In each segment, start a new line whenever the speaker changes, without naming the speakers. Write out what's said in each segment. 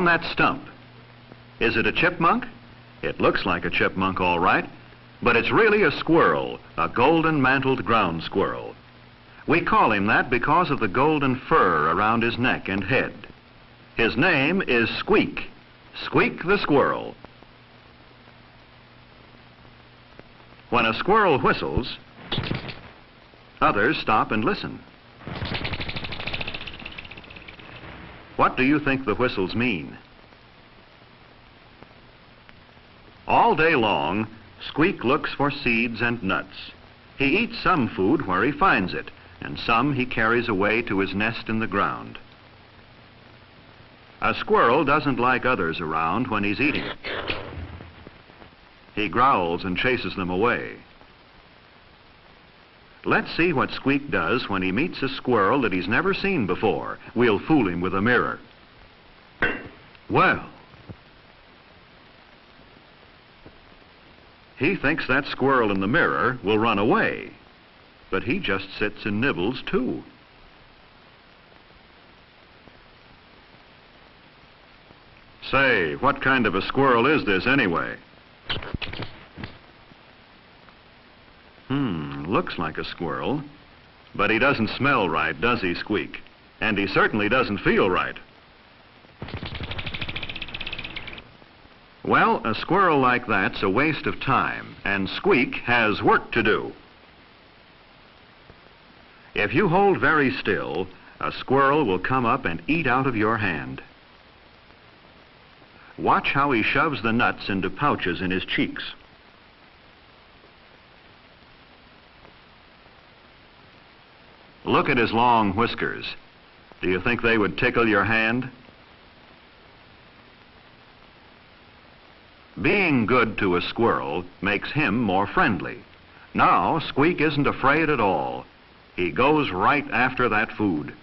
on that stump. Is it a chipmunk? It looks like a chipmunk, all right, but it's really a squirrel, a golden-mantled ground squirrel. We call him that because of the golden fur around his neck and head. His name is Squeak, Squeak the squirrel. When a squirrel whistles, others stop and listen. What do you think the whistles mean? All day long, Squeak looks for seeds and nuts. He eats some food where he finds it, and some he carries away to his nest in the ground. A squirrel doesn't like others around when he's eating. He growls and chases them away. Let's see what Squeak does when he meets a squirrel that he's never seen before. We'll fool him with a mirror. Well, he thinks that squirrel in the mirror will run away, but he just sits and nibbles too. Say, what kind of a squirrel is this anyway? Looks like a squirrel, but he doesn't smell right, does he, Squeak? And he certainly doesn't feel right. Well, a squirrel like that's a waste of time, and Squeak has work to do. If you hold very still, a squirrel will come up and eat out of your hand. Watch how he shoves the nuts into pouches in his cheeks. Look at his long whiskers. Do you think they would tickle your hand? Being good to a squirrel makes him more friendly. Now, Squeak isn't afraid at all. He goes right after that food.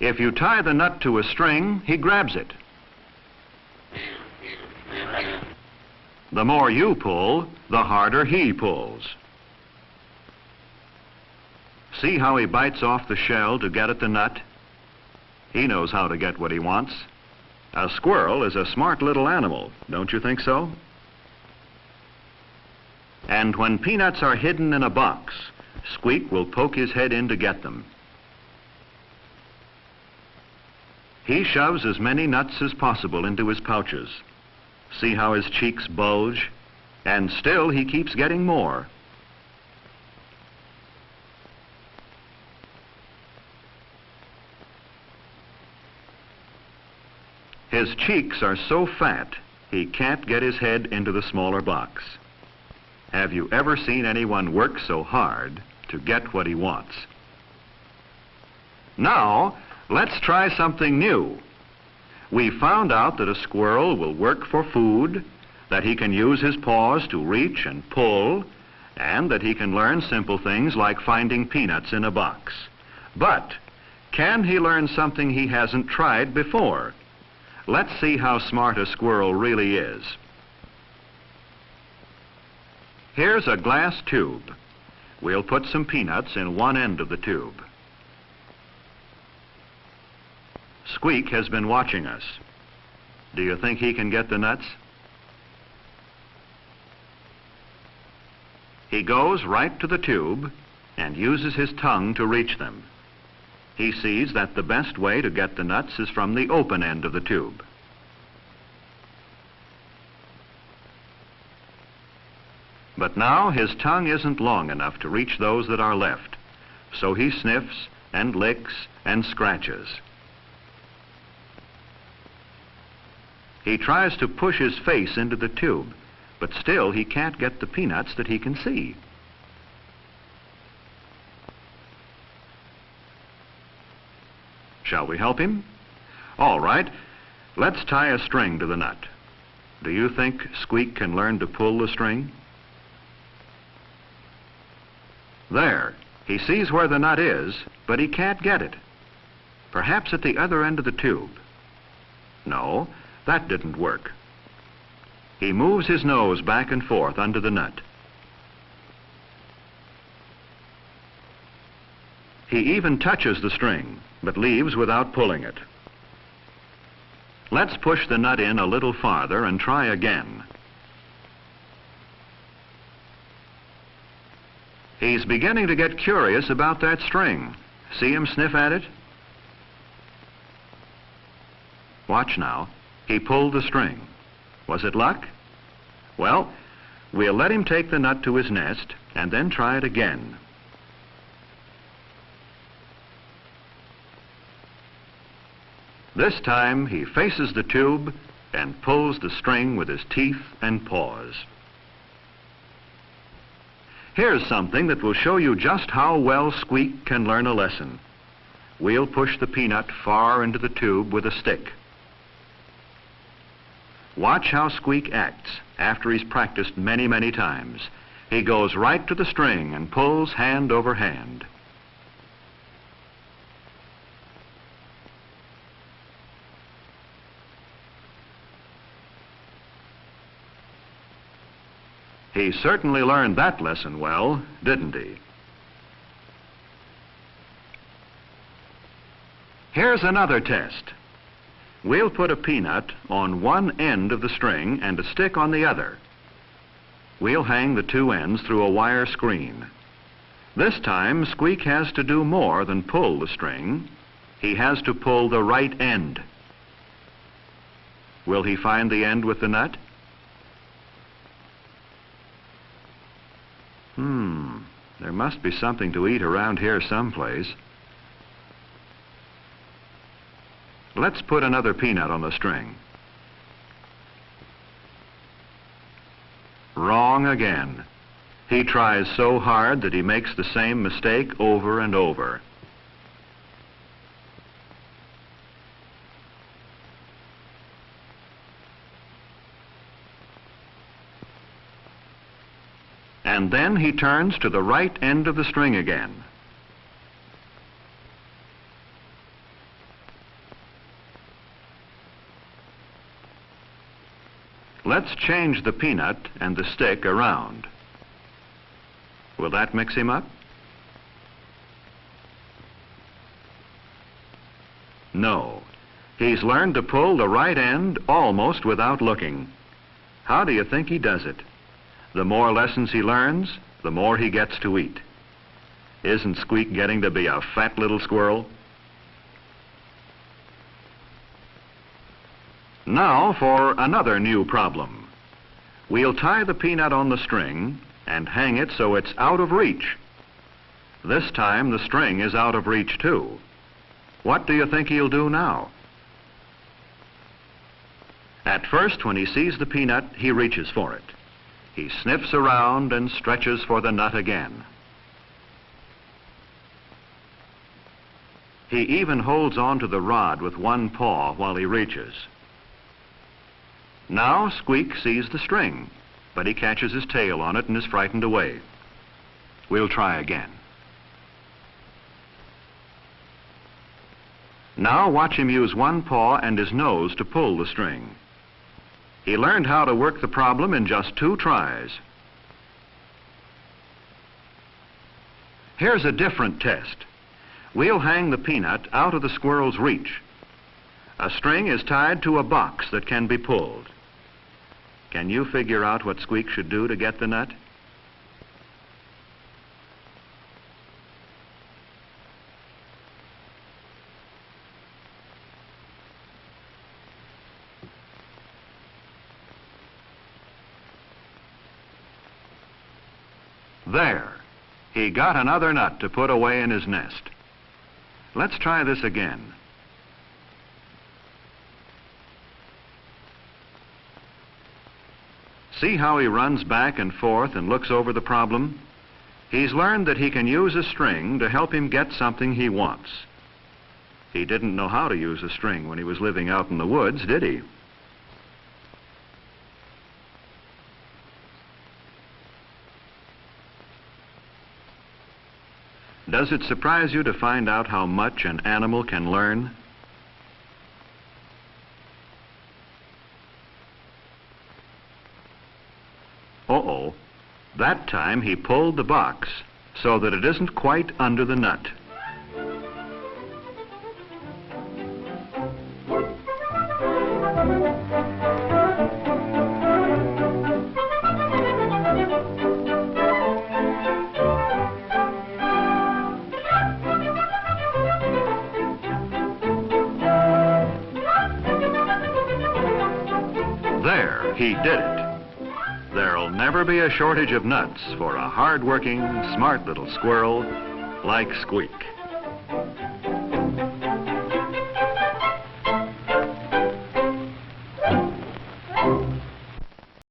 If you tie the nut to a string, he grabs it. The more you pull, the harder he pulls. See how he bites off the shell to get at the nut? He knows how to get what he wants. A squirrel is a smart little animal, don't you think so? And when peanuts are hidden in a box, Squeak will poke his head in to get them. He shoves as many nuts as possible into his pouches. See how his cheeks bulge? And still he keeps getting more. His cheeks are so fat, he can't get his head into the smaller box. Have you ever seen anyone work so hard to get what he wants? Now, let's try something new. We found out that a squirrel will work for food, that he can use his paws to reach and pull, and that he can learn simple things like finding peanuts in a box. But can he learn something he hasn't tried before? Let's see how smart a squirrel really is. Here's a glass tube. We'll put some peanuts in one end of the tube. Squeak has been watching us. Do you think he can get the nuts? He goes right to the tube and uses his tongue to reach them. He sees that the best way to get the nuts is from the open end of the tube. But now his tongue isn't long enough to reach those that are left, so he sniffs and licks and scratches. He tries to push his face into the tube, but still he can't get the peanuts that he can see. Shall we help him? All right, let's tie a string to the nut. Do you think Squeak can learn to pull the string? There, he sees where the nut is, but he can't get it. Perhaps at the other end of the tube. No, that didn't work. He moves his nose back and forth under the nut. He even touches the string, but leaves without pulling it. Let's push the nut in a little farther and try again. He's beginning to get curious about that string. See him sniff at it? Watch now. He pulled the string. Was it luck? Well, we'll let him take the nut to his nest and then try it again. This time he faces the tube and pulls the string with his teeth and paws. Here's something that will show you just how well Squeak can learn a lesson. We'll push the peanut far into the tube with a stick. Watch how Squeak acts after he's practiced many, many times. He goes right to the string and pulls hand over hand. He certainly learned that lesson well, didn't he? Here's another test. We'll put a peanut on one end of the string and a stick on the other. We'll hang the two ends through a wire screen. This time, Squeak has to do more than pull the string. He has to pull the right end. Will he find the end with the nut? There must be something to eat around here someplace. Let's put another peanut on the string. Wrong again. He tries so hard that he makes the same mistake over and over. And then he turns to the right end of the string again. Let's change the peanut and the stick around. Will that mix him up? No. He's learned to pull the right end almost without looking. How do you think he does it? The more lessons he learns, the more he gets to eat. Isn't Squeak getting to be a fat little squirrel? Now for another new problem. We'll tie the peanut on the string and hang it so it's out of reach. This time the string is out of reach too. What do you think he'll do now? At first, when he sees the peanut, he reaches for it. He sniffs around and stretches for the nut again. He even holds on to the rod with one paw while he reaches. Now Squeak sees the string, but he catches his tail on it and is frightened away. We'll try again. Now watch him use one paw and his nose to pull the string. He learned how to work the problem in just 2 tries. Here's a different test. We'll hang the peanut out of the squirrel's reach. A string is tied to a box that can be pulled. Can you figure out what Squeak should do to get the nut? There. He got another nut to put away in his nest. Let's try this again. See how he runs back and forth and looks over the problem? He's learned that he can use a string to help him get something he wants. He didn't know how to use a string when he was living out in the woods, did he? Does it surprise you to find out how much an animal can learn? Uh-oh. That time he pulled the box so that it isn't quite under the nut. he did it. There'll never be a shortage of nuts for a hard-working, smart little squirrel like Squeak.